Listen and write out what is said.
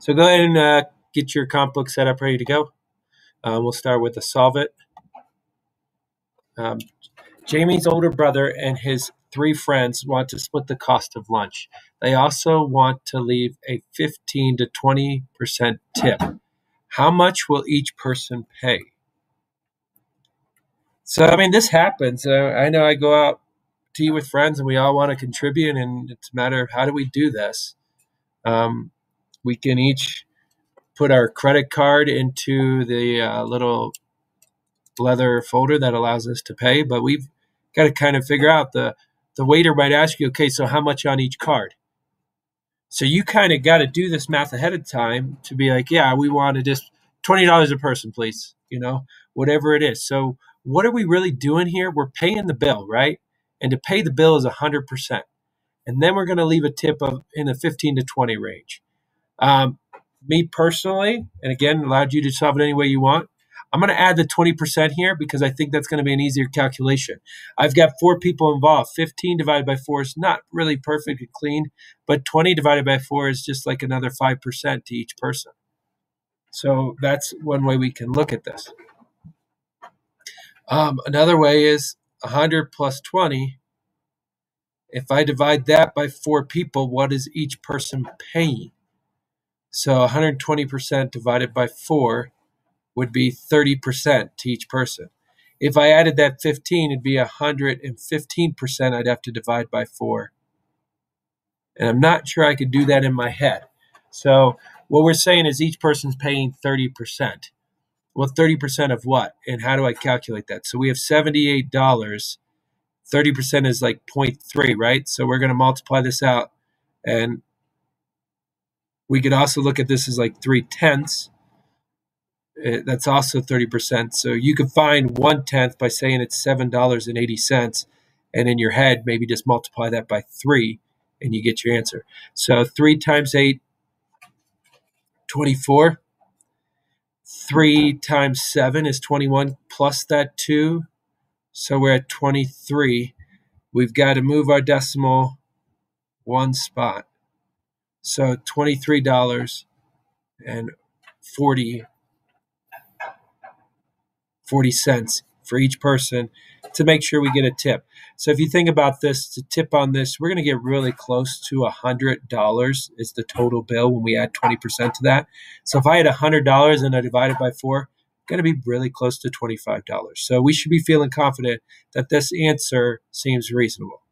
So go ahead and get your comp book set up, ready to go. We'll start with the solve it. Jamie's older brother and his 3 friends want to split the cost of lunch. They also want to leave a 15 to 20% tip. How much will each person pay? So, I mean, this happens. I know I go out to eat with friends and we all want to contribute, and it's a matter of how do we do this? We can each put our credit card into the little leather folder that allows us to pay, but we've got to kind of figure out the waiter might ask you, okay, so how much on each card? So you kind of got to do this math ahead of time to be like, yeah, we want to just $20 a person, please, whatever it is. So what are we really doing here? We're paying the bill, right? And to pay the bill is 100%. And then we're going to leave a tip of in the 15 to 20 range. Me personally, and again, allowed you to solve it any way you want, I'm going to add the 20% here because I think that's going to be an easier calculation. I've got 4 people involved. 15 divided by 4 is not really perfect and clean, but 20 divided by 4 is just like another 5% to each person. So that's one way we can look at this. Another way is 100 plus 20. If I divide that by 4 people, what is each person paying? So 120% divided by 4 would be 30% to each person. If I added that 15, it'd be 115% I'd have to divide by 4. And I'm not sure I could do that in my head. So what we're saying is each person's paying 30%. Well, 30% of what? And how do I calculate that? So we have $78. 30% is like 0.3, right? So we're going to multiply this out. And we could also look at this as like 3/10. That's also 30%. So you could find 1/10 by saying it's $7.80. And in your head, maybe just multiply that by 3 and you get your answer. So 3 times 8, 24. 3 times 7 is 21 plus that 2. So we're at 23. We've got to move our decimal 1 spot. So $23.40 for each person to make sure we get a tip. So if you think about this, to tip on this, we're going to get really close to $100 is the total bill when we add 20% to that. So if I had $100 and I divide it by 4, going to be really close to $25. So we should be feeling confident that this answer seems reasonable.